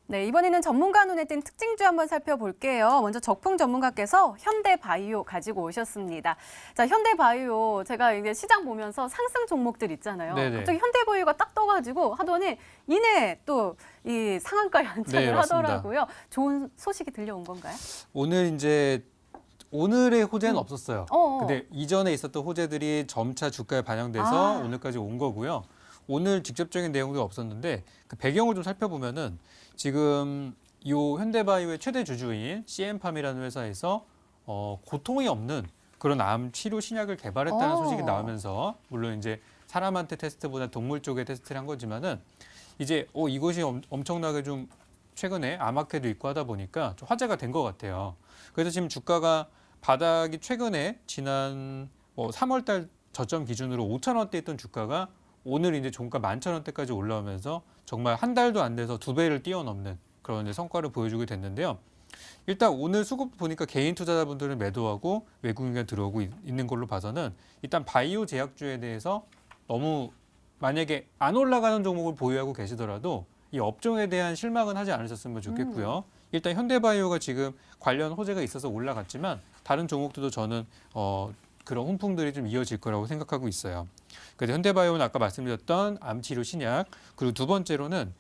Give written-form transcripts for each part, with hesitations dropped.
네, 이번에는 전문가 눈에 띈 특징주 한번 살펴볼게요. 먼저 적풍 전문가께서 현대바이오 가지고 오셨습니다. 자, 현대바이오 제가 이게 시장 보면서 상승 종목들 있잖아요. 네네. 갑자기 현대바이오가 딱 떠가지고 하더니 이내 또 이 상한가 연장을 네, 맞습니다. 하더라고요. 좋은 소식이 들려온 건가요? 오늘의 호재는 없었어요. 어어. 근데 이전에 있었던 호재들이 점차 주가에 반영돼서 아. 오늘까지 온 거고요. 오늘 직접적인 내용도 없었는데 그 배경을 좀 살펴보면은 지금 이 현대바이오의 최대 주주인 CM팜이라는 회사에서 고통이 없는 그런 암 치료 신약을 개발했다는 소식이 나오면서 물론 이제 사람한테 테스트보다 동물 쪽에 테스트를 한 거지만은 이제 이것이 엄청나게 좀 최근에 암학회도 있고 하다 보니까 좀 화제가 된 것 같아요. 그래서 지금 주가가 바닥이 최근에 지난 3월 달 저점 기준으로 5,000원대 있던 주가가 오늘 이제 종가 11,000원대까지 올라오면서 정말 한 달도 안 돼서 2배를 뛰어넘는 그런 이제 성과를 보여주게 됐는데요. 일단 오늘 수급 보니까 개인 투자자분들은 매도하고 외국인이 들어오고 있는 걸로 봐서는 일단 바이오 제약주에 대해서 너무 만약에 안 올라가는 종목을 보유하고 계시더라도 이 업종에 대한 실망은 하지 않으셨으면 좋겠고요. 일단 현대바이오가 지금 관련 호재가 있어서 올라갔지만 다른 종목들도 저는 그런 훈풍들이 좀 이어질 거라고 생각하고 있어요. 그래서 현대바이오는 아까 말씀드렸던 암치료 신약, 그리고 두 번째로는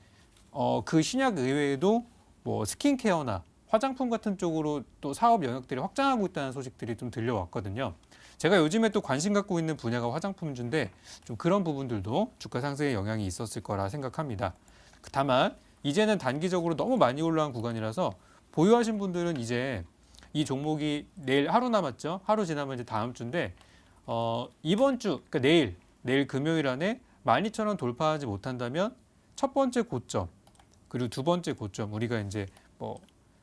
그 신약 이외에도 뭐 스킨케어나 화장품 같은 쪽으로 또 사업 영역들이 확장하고 있다는 소식들이 좀 들려왔거든요. 제가 요즘에 또 관심 갖고 있는 분야가 화장품주인데 좀 그런 부분들도 주가 상승에 영향이 있었을 거라 생각합니다. 다만 이제는 단기적으로 너무 많이 올라간 구간이라서 보유하신 분들은 이제 이 종목이 내일 하루 남았죠. 하루 지나면 이제 다음 주인데 이번 주, 그러니까 내일 금요일 안에 12,000원 돌파하지 못한다면 첫 번째 고점 그리고 두 번째 고점 우리가 이제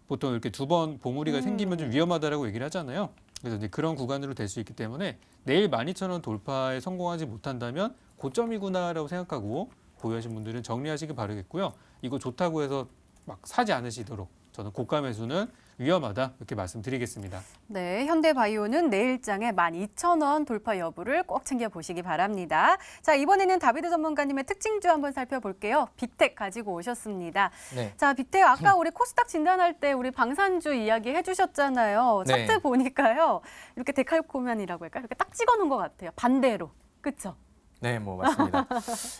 보통 이렇게 두 번 봉우리가 생기면 좀 위험하다라고 얘기를 하잖아요. 그래서 이제 그런 구간으로 될 수 있기 때문에 내일 12,000원 돌파에 성공하지 못한다면 고점이구나라고 생각하고 보유하신 분들은 정리하시기 바라겠고요. 이거 좋다고 해서 막 사지 않으시도록 저는 고가 매수는 위험하다 이렇게 말씀드리겠습니다. 네, 현대바이오는 내일장에 12,000원 돌파 여부를 꼭 챙겨보시기 바랍니다. 자, 이번에는 다비드 전문가님의 특징주 한번 살펴볼게요. 빅텍 가지고 오셨습니다. 네. 자, 빅텍 아까 우리 코스닥 진단할 때 우리 방산주 이야기 해주셨잖아요. 네. 차트 보니까요. 이렇게 데칼코면이라고 할까요? 이렇게 딱 찍어놓은 것 같아요. 반대로. 그렇죠? 네, 뭐 맞습니다.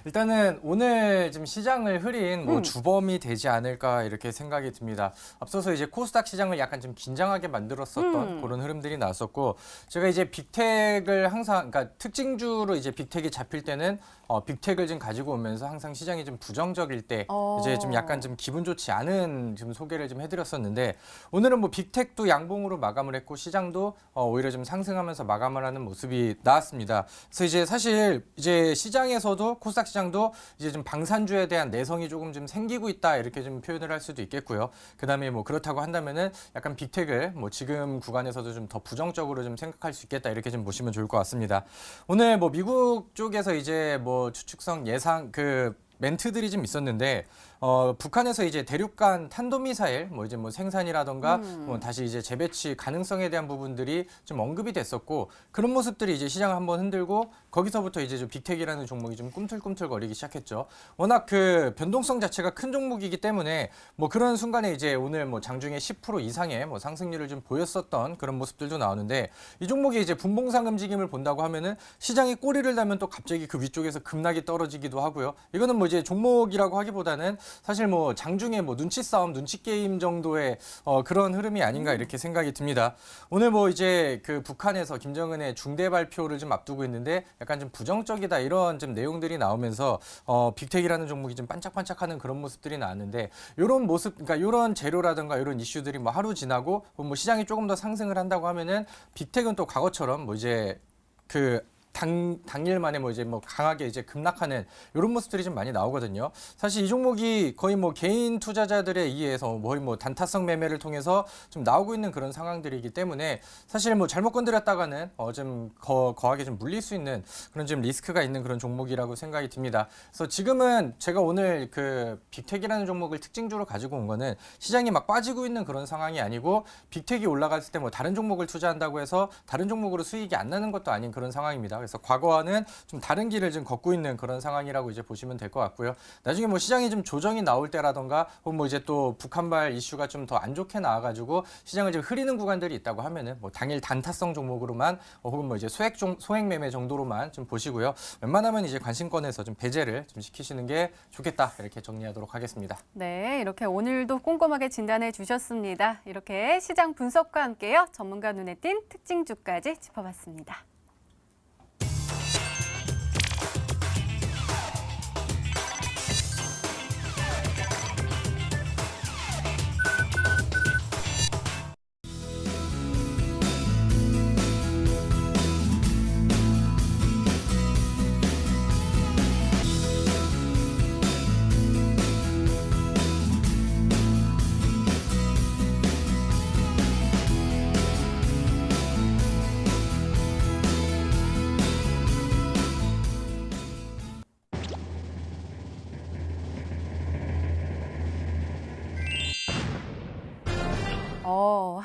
일단은 오늘 지금 시장을 흐린 주범이 되지 않을까 이렇게 생각이 듭니다. 앞서서 이제 코스닥 시장을 약간 좀 긴장하게 만들었었던 그런 흐름들이 나왔었고, 제가 이제 빅텍을 항상, 그러니까 특징주로 이제 빅텍이 잡힐 때는 빅텍을 좀 가지고 오면서 항상 시장이 좀 부정적일 때 이제 좀 약간 좀 기분 좋지 않은 좀 소개를 좀 해드렸었는데, 오늘은 뭐 빅텍도 양봉으로 마감을 했고 시장도 오히려 좀 상승하면서 마감을 하는 모습이 나왔습니다. 그래서 이제 사실 이제 시장에서도 코스닥 시장도 이제 좀 방산주에 대한 내성이 조금 좀 생기고 있다 이렇게 좀 표현을 할 수도 있겠고요. 그다음에 뭐 그렇다고 한다면은 약간 빅텍을 뭐 지금 구간에서도 좀 더 부정적으로 좀 생각할 수 있겠다 이렇게 좀 보시면 좋을 것 같습니다. 오늘 뭐 미국 쪽에서 이제 뭐 추측성 예상 멘트들이 좀 있었는데 북한에서 이제 대륙간 탄도미사일 이제 생산이라던가 다시 이제 재배치 가능성에 대한 부분들이 좀 언급이 됐었고, 그런 모습들이 이제 시장을 한번 흔들고 거기서부터 이제 좀 빅텍이라는 종목이 좀 꿈틀꿈틀거리기 시작했죠. 워낙 그 변동성 자체가 큰 종목이기 때문에 뭐 그런 순간에 이제 오늘 뭐 장중에 10% 이상의 상승률을 좀 보였었던 그런 모습들도 나오는데, 이 종목이 이제 분봉상 움직임을 본다고 하면은 시장이 꼬리를 달면 또 갑자기 그 위쪽에서 급락이 떨어지기도 하고요. 이거는 뭐 이제 종목이라고 하기보다는 사실 뭐 장중에 뭐 눈치 싸움, 눈치 게임 정도의 그런 흐름이 아닌가 이렇게 생각이 듭니다. 오늘 뭐 이제 그 북한에서 김정은의 중대 발표를 좀 앞두고 있는데 약간 좀 부정적이다 이런 좀 내용들이 나오면서 빅텍이라는 종목이 좀 반짝반짝하는 그런 모습들이 나왔는데, 이런 모습, 그러니까 이런 재료라든가 이런 이슈들이 뭐 하루 지나고 뭐 시장이 조금 더 상승을 한다고 하면은 빅텍은 또 과거처럼 뭐 이제 당일 만에 뭐 이제 강하게 이제 급락하는 이런 모습들이 좀 많이 나오거든요. 사실 이 종목이 거의 뭐 개인 투자자들에 의해서 거의 뭐 단타성 매매를 통해서 좀 나오고 있는 그런 상황들이기 때문에 사실 뭐 잘못 건드렸다가는 좀 거하게 좀 물릴 수 있는 그런 좀 리스크가 있는 그런 종목이라고 생각이 듭니다. 그래서 지금은 제가 오늘 그 빅텍이라는 종목을 특징주로 가지고 온 거는 시장이 막 빠지고 있는 그런 상황이 아니고, 빅텍이 올라갔을 때 뭐 다른 종목을 투자한다고 해서 다른 종목으로 수익이 안 나는 것도 아닌 그런 상황입니다. 그래서 과거와는 좀 다른 길을 좀 걷고 있는 그런 상황이라고 이제 보시면 될 것 같고요. 나중에 뭐 시장이 좀 조정이 나올 때라던가 혹은 뭐 이제 또 북한발 이슈가 좀 더 안 좋게 나와가지고 시장을 좀 흐리는 구간들이 있다고 하면은 뭐 당일 단타성 종목으로만 혹은 뭐 이제 소액 매매 정도로만 좀 보시고요. 웬만하면 이제 관심권에서 좀 배제를 좀 시키시는 게 좋겠다 이렇게 정리하도록 하겠습니다. 네, 이렇게 오늘도 꼼꼼하게 진단해 주셨습니다. 이렇게 시장 분석과 함께요. 전문가 눈에 띈 특징주까지 짚어봤습니다.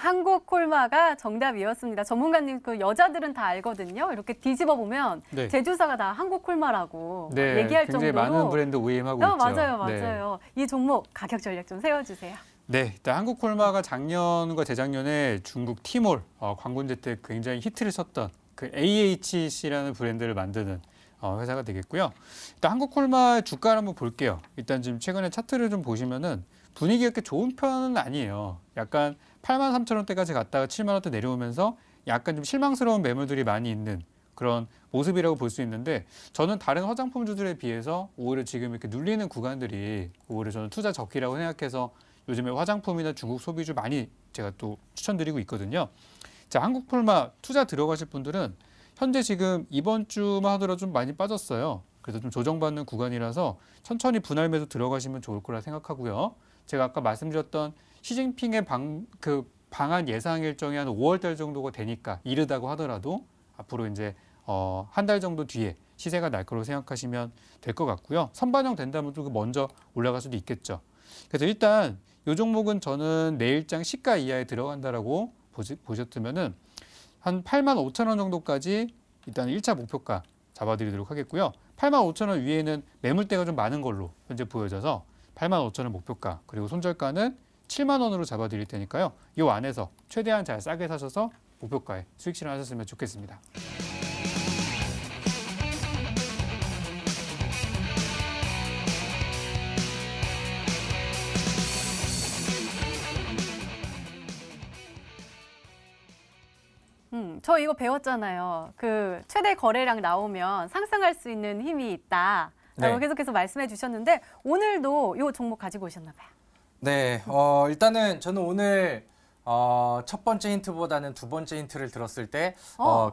한국 콜마가 정답이었습니다. 전문가님, 그 여자들은 다 알거든요. 이렇게 뒤집어 보면 네. 제주사가 다 한국 콜마라고 네, 얘기할 굉장히 정도로 많은 브랜드 OEM하고 있죠. 맞아요, 네. 맞아요. 이 종목 가격 전략 좀 세워주세요. 네, 일단 한국콜마가 작년과 재작년에 중국 티몰 광군제 때 굉장히 히트를 쳤던 그 AHC라는 브랜드를 만드는 회사가 되겠고요. 일단 한국콜마 주가를 한번 볼게요. 일단 지금 최근에 차트를 좀 보시면은 분위기가 이렇게 좋은 편은 아니에요. 약간 83,000원대까지 갔다가 7만 원대 내려오면서 약간 좀 실망스러운 매물들이 많이 있는 그런 모습이라고 볼 수 있는데 저는 다른 화장품주들에 비해서 오히려 지금 이렇게 눌리는 구간들이 오히려 저는 투자 적기라고 생각해서 요즘에 화장품이나 중국 소비주 많이 제가 또 추천드리고 있거든요. 자, 한국콜마 투자 들어가실 분들은 현재 지금 이번 주만 하더라도 좀 많이 빠졌어요. 그래서 좀 조정받는 구간이라서 천천히 분할 매도 들어가시면 좋을 거라 생각하고요. 제가 아까 말씀드렸던 시진핑의 방한 예상 일정이 한 5월 달 정도가 되니까 이르다고 하더라도 앞으로 이제 한 달 정도 뒤에 시세가 날 거라고 생각하시면 될 것 같고요. 선반영 된다면 또 먼저 올라갈 수도 있겠죠. 그래서 일단 이 종목은 저는 내일장 시가 이하에 들어간다라고 보셨으면은 한 85,000원 정도까지 일단 1차 목표가 잡아드리도록 하겠고요. 85,000원 위에는 매물대가 좀 많은 걸로 현재 보여져서 85,000원 목표가 그리고 손절가는 7만 원으로 잡아드릴 테니까요. 이 안에서 최대한 잘 싸게 사셔서 목표가에 수익 실현하셨으면 좋겠습니다. 저 이거 배웠잖아요. 그 최대 거래량 나오면 상승할 수 있는 힘이 있다. 라고 네. 계속해서 말씀해 주셨는데 오늘도 이 종목 가지고 오셨나 봐요. 네, 일단은 저는 오늘 첫 번째 힌트보다는 두 번째 힌트를 들었을 때,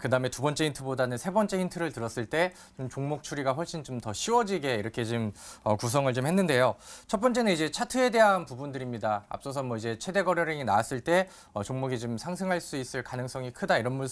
그다음에 두 번째 힌트보다는 세 번째 힌트를 들었을 때 좀 종목 추리가 훨씬 좀 더 쉬워지게 이렇게 좀 구성을 좀 했는데요. 첫 번째는 이제 차트에 대한 부분들입니다. 앞서서 뭐 이제 최대 거래량이 나왔을 때 종목이 좀 상승할 수 있을 가능성이 크다 이런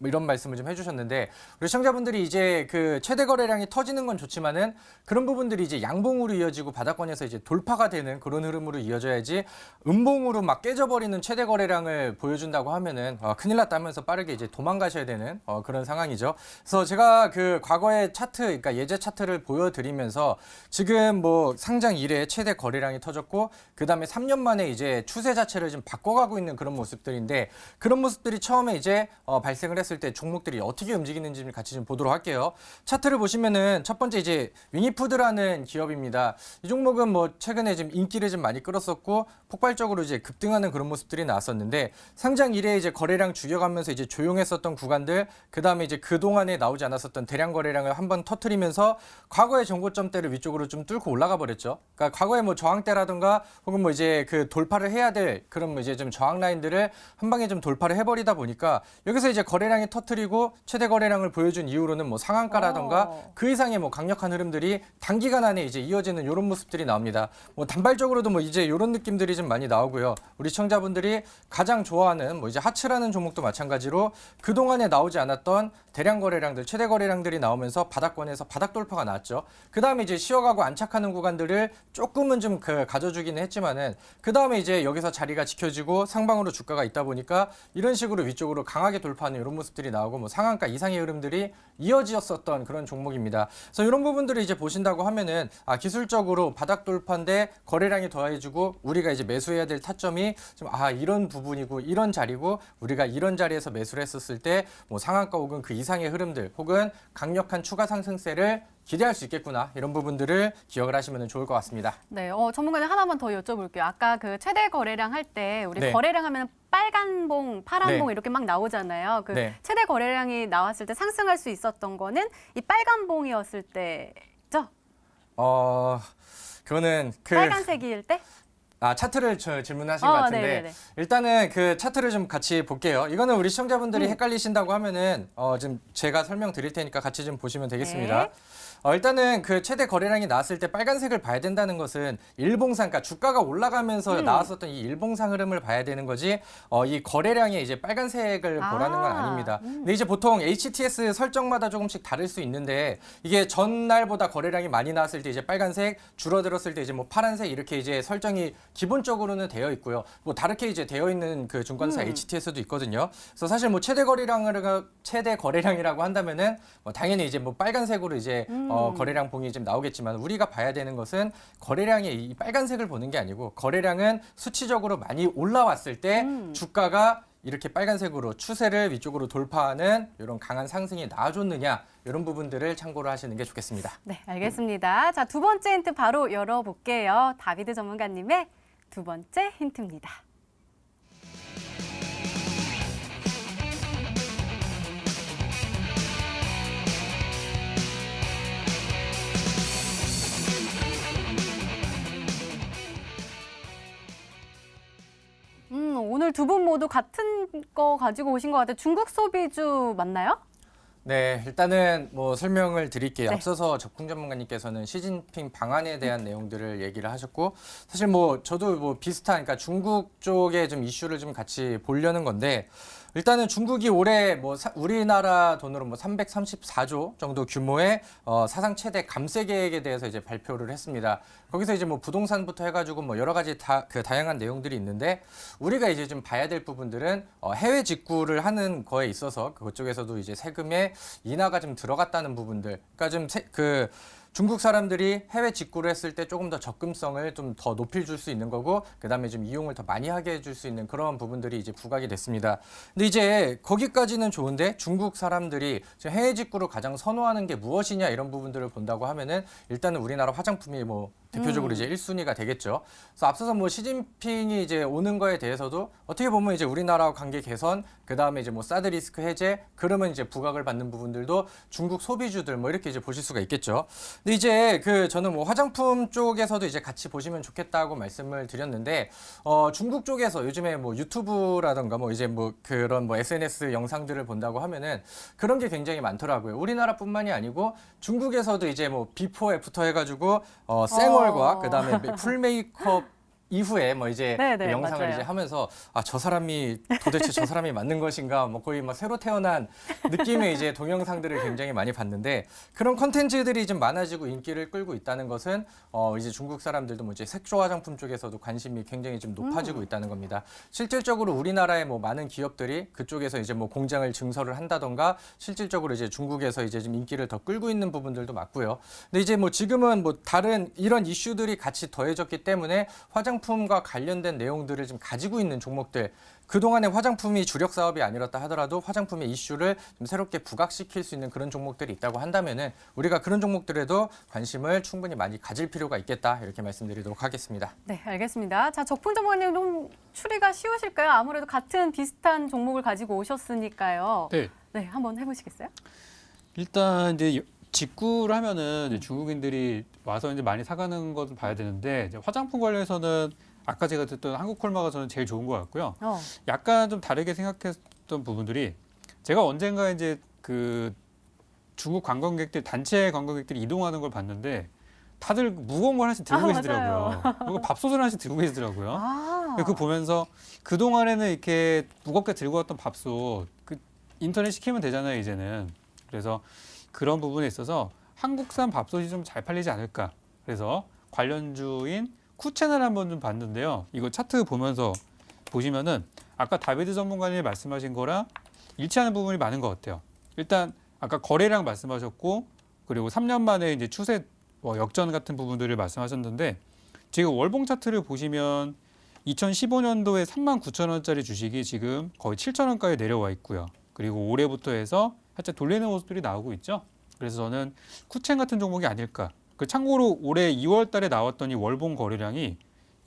이런 말씀을 좀 해주셨는데 우리 시청자분들이 이제 그 최대 거래량이 터지는 건 좋지만은 그런 부분들이 이제 양봉으로 이어지고 바닥권에서 이제 돌파가 되는 그런 흐름으로 이어져야지 음봉으로 막 깨져버리는 최대 거래량을 보여준다고 하면은 큰일 났다면서 빠르게 이제 도망가셔야 되는 그런 상황이죠. 그래서 제가 그 과거의 차트, 그러니까 예제 차트를 보여드리면서 지금 뭐 상장 이래 최대 거래량이 터졌고 그 다음에 3년 만에 이제 추세 자체를 좀 바꿔가고 있는 그런 모습들인데 그런 모습들이 처음에 이제 발생을 했을 때 종목들이 어떻게 움직이는지 같이 좀 보도록 할게요. 차트를 보시면은 첫 번째 이제 위니푸드라는 기업입니다. 이 종목은 뭐 최근에 좀 인기를 좀 많이 끌었었고 폭발적으로 이제 급등하는 그런 모습들이 나왔었는데 상장 이래 이제 거래량 죽여가면서 이제 조용했었던 구간들 그 다음에 이제 그동안에 나오지 않았었던 대량 거래량을 한번 터트리면서 과거의 정고점대를 위쪽으로 좀 뚫고 올라가 버렸죠. 그러니까 과거에 뭐 저항대라든가 혹은 뭐 이제 그 돌파를 해야 될 그런 뭐 이제 좀 저항 라인들을 한 방에 좀 돌파를 해버리다 보니까 여기서 이제 거래량이 터트리고 최대 거래량을 보여준 이후로는 뭐 상한가라든가 그 이상의 뭐 강력한 흐름들이 단기간 안에 이제 이어지는 이런 모습들이 나옵니다. 뭐 단발적으로도 뭐 이제 이런 느낌들이 좀 많이 나오고요. 우리 시청자분들이 가장 좋아하는 뭐 이제 하츠라는 종목도 마찬가지로 그동안에 나오지 않았던 대량 거래량들, 최대 거래량들이 나오면서 바닥권에서 바닥 돌파가 나왔죠. 그다음에 이제 쉬어가고 안착하는 구간들을 조금은 좀 가져주기는 했지만은 그다음에 이제 여기서 자리가 지켜지고 상방으로 주가가 있다 보니까 이런 식으로 위쪽으로 강하게 돌파하는 이런 모습들이 나오고 뭐 상한가 이상의 흐름들이 이어지었었던 그런 종목입니다. 그래서 이런 부분들을 이제 보신다고 하면은 기술적으로 바닥 돌파인데 거래량이 더해지고 우리가 이제 매수해야 될 타점이 좀 이런 부분이고 이런 자리고 우리가 이런 자리에서 매수를 했었을 때 뭐 상한가 혹은 그 이상의 흐름들 혹은 강력한 추가 상승세를 기대할 수 있겠구나 이런 부분들을 기억을 하시면 좋을 것 같습니다. 네, 전문가님 하나만 더 여쭤볼게요. 아까 그 최대 거래량 할 때 우리 네. 거래량 하면 빨간 봉, 파란 네. 봉 이렇게 막 나오잖아요. 그 네. 최대 거래량이 나왔을 때 상승할 수 있었던 거는 이 빨간 봉이었을 때죠? 그거는 빨간색일 때? 차트를 질문하신 것 같은데 네네네. 일단은 그 차트를 좀 같이 볼게요. 이거는 우리 시청자분들이 헷갈리신다고 하면은 좀 제가 설명드릴 테니까 같이 좀 보시면 되겠습니다. 네. 일단은 그 최대 거래량이 나왔을 때 빨간색을 봐야 된다는 것은 일봉상, 그러니까 주가가 올라가면서 나왔었던 이 일봉상 흐름을 봐야 되는 거지 이 거래량에 이제 빨간색을 보라는 건 아닙니다. 근데 이제 보통 HTS 설정마다 조금씩 다를 수 있는데 이게 전날보다 거래량이 많이 나왔을 때 이제 빨간색, 줄어들었을 때 이제 뭐 파란색 이렇게 이제 설정이 기본적으로는 되어 있고요. 뭐 다르게 이제 되어 있는 그 증권사 HTS도 있거든요. 그래서 사실 뭐 최대 거래량이라고 한다면은 뭐 당연히 이제 뭐 빨간색으로 이제 거래량 봉이 좀 나오겠지만 우리가 봐야 되는 것은 거래량의 이 빨간색을 보는 게 아니고 거래량은 수치적으로 많이 올라왔을 때 주가가 이렇게 빨간색으로 추세를 위쪽으로 돌파하는 이런 강한 상승이 나와줬느냐 이런 부분들을 참고를 하시는 게 좋겠습니다. 네, 알겠습니다. 자, 두 번째 힌트 바로 열어볼게요. 다비드 전문가님의 두 번째 힌트입니다. 오늘 두 분 모두 같은 거 가지고 오신 것 같아요. 중국 소비주 맞나요? 네, 일단은 뭐 설명을 드릴게요. 네. 앞서서 적풍 전문가님께서는 시진핑 방안에 대한 내용들을 얘기를 하셨고 사실 뭐 저도 뭐 비슷한 그러니까 중국 쪽에 좀 이슈를 좀 같이 보려는 건데 일단은 중국이 올해 뭐 우리나라 돈으로 뭐 334조 정도 규모의 사상 최대 감세 계획에 대해서 이제 발표를 했습니다. 거기서 이제 뭐 부동산부터 해가지고 뭐 여러 가지 다양한 내용들이 있는데 우리가 이제 좀 봐야 될 부분들은 해외 직구를 하는 거에 있어서 그쪽에서도 이제 세금의 인하가 좀 들어갔다는 부분들, 그러니까 좀 중국 사람들이 해외 직구를 했을 때 조금 더 접근성을 좀 더 높여줄 수 있는 거고 그다음에 좀 이용을 더 많이 하게 해줄 수 있는 그런 부분들이 이제 부각이 됐습니다. 근데 이제 거기까지는 좋은데 중국 사람들이 지금 해외 직구를 가장 선호하는 게 무엇이냐 이런 부분들을 본다고 하면은 일단은 우리나라 화장품이 뭐 대표적으로 이제 1순위가 되겠죠. 그래서 앞서서 뭐 시진핑이 이제 오는 거에 대해서도 어떻게 보면 이제 우리나라와 관계 개선, 그다음에 이제 뭐 사드 리스크 해제, 그러면 이제 부각을 받는 부분들도 중국 소비주들 뭐 이렇게 이제 보실 수가 있겠죠. 근데 이제 저는 뭐 화장품 쪽에서도 이제 같이 보시면 좋겠다고 말씀을 드렸는데 중국 쪽에서 요즘에 뭐 유튜브라던가 뭐 이제 뭐 그런 뭐 SNS 영상들을 본다고 하면은 그런 게 굉장히 많더라고요. 우리나라뿐만이 아니고 중국에서도 이제 뭐 비포 애프터 해가지고 생얼과 그다음에 풀 메이크업 이후에 뭐 이제 네네, 영상을 맞아요. 이제 하면서 저 사람이 도대체 저 사람이 맞는 것인가 뭐 거의 막 새로 태어난 느낌의 이제 동영상들을 굉장히 많이 봤는데 그런 컨텐츠들이 좀 많아지고 인기를 끌고 있다는 것은 이제 중국 사람들도 뭐 이제 색조 화장품 쪽에서도 관심이 굉장히 좀 높아지고 있다는 겁니다. 실질적으로 우리나라의 뭐 많은 기업들이 그쪽에서 이제 뭐 공장을 증설을 한다던가 실질적으로 이제 중국에서 이제 좀 인기를 더 끌고 있는 부분들도 맞고요. 근데 이제 뭐 지금은 뭐 다른 이런 이슈들이 같이 더해졌기 때문에 화장품과 관련된 내용들을 좀 가지고 있는 종목들, 그동안에 화장품이 주력 사업이 아니었다 하더라도 화장품의 이슈를 좀 새롭게 부각시킬 수 있는 그런 종목들이 있다고 한다면은 우리가 그런 종목들에도 관심을 충분히 많이 가질 필요가 있겠다 이렇게 말씀드리도록 하겠습니다. 네, 알겠습니다. 자, 적풍 전문가님 좀 추리가 쉬우실까요? 아무래도 같은 비슷한 종목을 가지고 오셨으니까요. 네. 네, 한번 해보시겠어요? 일단 이제 직구를 하면은 이제 중국인들이 와서 이제 많이 사가는 것을 봐야 되는데 이제 화장품 관련해서는 아까 제가 듣던 한국콜마가 저는 제일 좋은 것 같고요. 약간 좀 다르게 생각했던 부분들이 제가 언젠가 이제 그 중국 관광객들 단체 관광객들이 이동하는 걸 봤는데 다들 무거운 걸 하나씩 들고 계시더라고요. 그리고 밥솥을 하나씩 들고 계시더라고요. 그 보면서 그 동안에는 이렇게 무겁게 들고 왔던 밥솥 그 인터넷 시키면 되잖아요 이제는. 그래서 그런 부분에 있어서 한국산 밥솥이 좀 잘 팔리지 않을까. 그래서 관련주인 쿠첸을 한번 좀 봤는데요. 이거 차트 보면서 보시면은 아까 다비드 전문가님이 말씀하신 거랑 일치하는 부분이 많은 것 같아요. 일단 아까 거래량 말씀하셨고 그리고 3년 만에 이제 추세 역전 같은 부분들을 말씀하셨는데 지금 월봉 차트를 보시면 2015년도에 39,000원짜리 주식이 지금 거의 7,000원까지 내려와 있고요. 그리고 올해부터 해서 살짝 돌리는 모습들이 나오고 있죠. 그래서 저는 쿠첸 같은 종목이 아닐까. 그 참고로 올해 2월 달에 나왔던 이 월봉 거래량이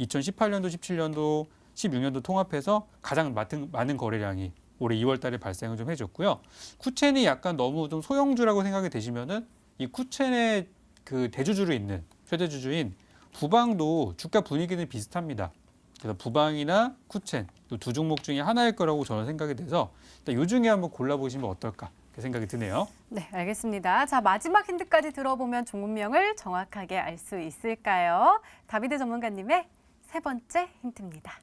2018년도, 17년도, 16년도 통합해서 가장 많은 거래량이 올해 2월 달에 발생을 좀 해줬고요. 쿠첸이 약간 너무 좀 소형주라고 생각이 되시면은 이 쿠첸의 그 대주주로 있는 최대 주주인 부방도 주가 분위기는 비슷합니다. 그래서 부방이나 쿠첸 이 두 종목 중에 하나일 거라고 저는 생각이 돼서 일단 이 중에 한번 골라보시면 어떨까 그렇게 생각이 드네요. 네, 알겠습니다. 자, 마지막 힌트까지 들어보면 종목명을 정확하게 알 수 있을까요? 다비드 전문가님의 세 번째 힌트입니다.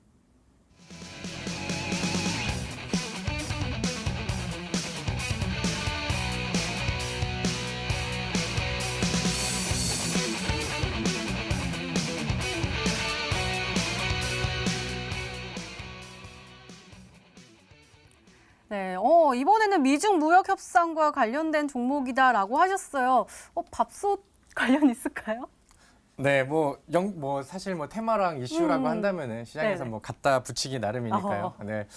네, 이번에는 미중 무역 협상과 관련된 종목이다라고 하셨어요. 밥솥 관련 있을까요? 네, 사실 테마랑 이슈라고 한다면은 시장에서 네네. 뭐 갖다 붙이기 나름이니까요. 네,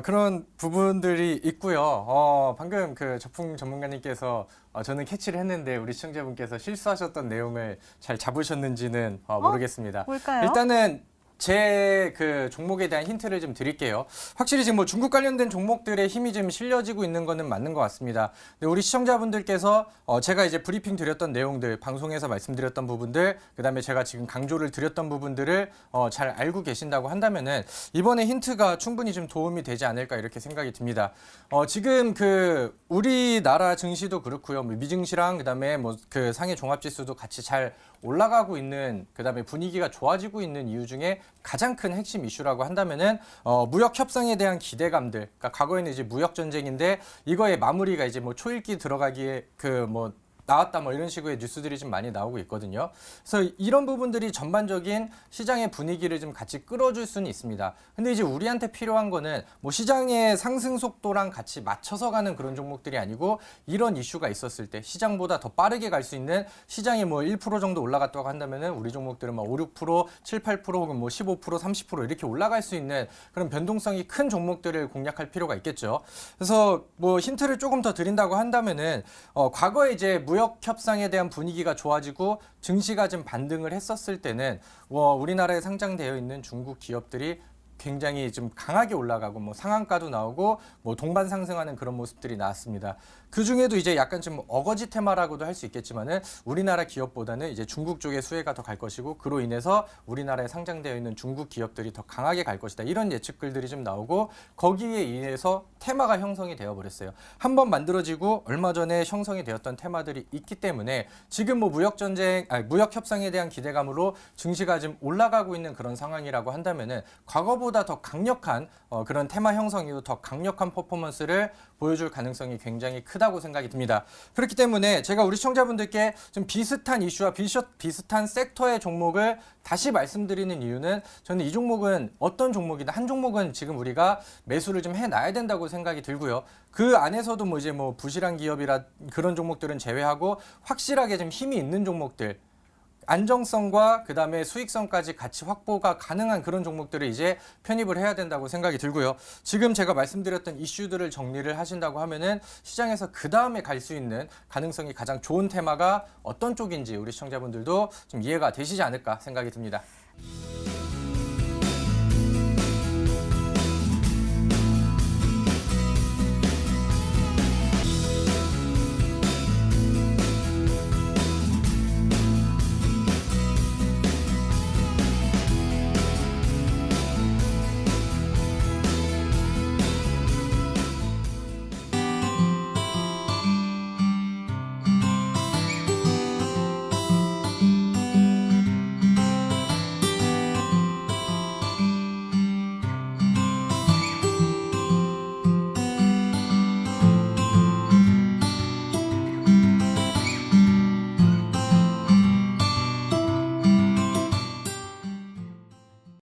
그런 부분들이 있고요. 방금 그 적풍 전문가님께서 저는 캐치를 했는데 우리 시청자분께서 실수하셨던 내용을 잘 잡으셨는지는 모르겠습니다. 뭘까요? 일단은 제 그 종목에 대한 힌트를 좀 드릴게요. 확실히 지금 뭐 중국 관련된 종목들의 힘이 좀 실려지고 있는 거는 맞는 것 같습니다. 근데 우리 시청자분들께서 제가 이제 브리핑 드렸던 내용들, 방송에서 말씀드렸던 부분들, 그다음에 제가 지금 강조를 드렸던 부분들을 잘 알고 계신다고 한다면은 이번에 힌트가 충분히 좀 도움이 되지 않을까 이렇게 생각이 듭니다. 지금 그 우리나라 증시도 그렇고요. 미증시랑 그다음에 뭐 그 상해 종합지수도 같이 잘 올라가고 있는 그다음에 분위기가 좋아지고 있는 이유 중에 가장 큰 핵심 이슈라고 한다면은 무역 협상에 대한 기대감들. 그러니까 과거에는 이제 무역 전쟁인데 이거의 마무리가 이제 뭐 초읽기 들어가기에 나왔다 뭐 이런 식의 뉴스들이 좀 많이 나오고 있거든요. 그래서 이런 부분들이 전반적인 시장의 분위기를 좀 같이 끌어줄 수는 있습니다. 근데 이제 우리한테 필요한 거는 뭐 시장의 상승 속도랑 같이 맞춰서 가는 그런 종목들이 아니고 이런 이슈가 있었을 때 시장보다 더 빠르게 갈 수 있는 시장이 뭐 1% 정도 올라갔다고 한다면은 우리 종목들은 막 5, 6%, 7, 8% 혹은 뭐 15%, 30% 이렇게 올라갈 수 있는 그런 변동성이 큰 종목들을 공략할 필요가 있겠죠. 그래서 뭐 힌트를 조금 더 드린다고 한다면은 과거에 이제 무역 협상에 대한 분위기가 좋아지고 증시가 좀 반등을 했었을 때는 우리나라에 상장되어 있는 중국 기업들이 굉장히 좀 강하게 올라가고 뭐 상한가도 나오고 뭐 동반 상승하는 그런 모습들이 나왔습니다. 그 중에도 이제 약간 좀 어거지 테마라고도 할 수 있겠지만은 우리나라 기업보다는 이제 중국 쪽의 수혜가 더 갈 것이고 그로 인해서 우리나라에 상장되어 있는 중국 기업들이 더 강하게 갈 것이다. 이런 예측글들이 좀 나오고 거기에 의해서 테마가 형성이 되어 버렸어요. 한번 만들어지고 얼마 전에 형성이 되었던 테마들이 있기 때문에 지금 뭐 무역 협상에 대한 기대감으로 증시가 좀 올라가고 있는 그런 상황이라고 한다면은 과거보다 더 강력한 그런 테마 형성이고 더 강력한 퍼포먼스를 보여줄 가능성이 굉장히 크다고 생각이 듭니다. 그렇기 때문에 제가 우리 시청자분들께 좀 비슷한 이슈와 비슷한 섹터의 종목을 다시 말씀드리는 이유는 저는 이 종목은 어떤 종목이나 한 종목은 지금 우리가 매수를 좀 해놔야 된다고 생각이 들고요. 그 안에서도 뭐 이제 뭐 부실한 기업이라 그런 종목들은 제외하고 확실하게 좀 힘이 있는 종목들 안정성과 그다음에 수익성까지 같이 확보가 가능한 그런 종목들을 이제 편입을 해야 된다고 생각이 들고요. 지금 제가 말씀드렸던 이슈들을 정리를 하신다고 하면은 시장에서 그다음에 갈 수 있는 가능성이 가장 좋은 테마가 어떤 쪽인지 우리 시청자분들도 좀 이해가 되시지 않을까 생각이 듭니다.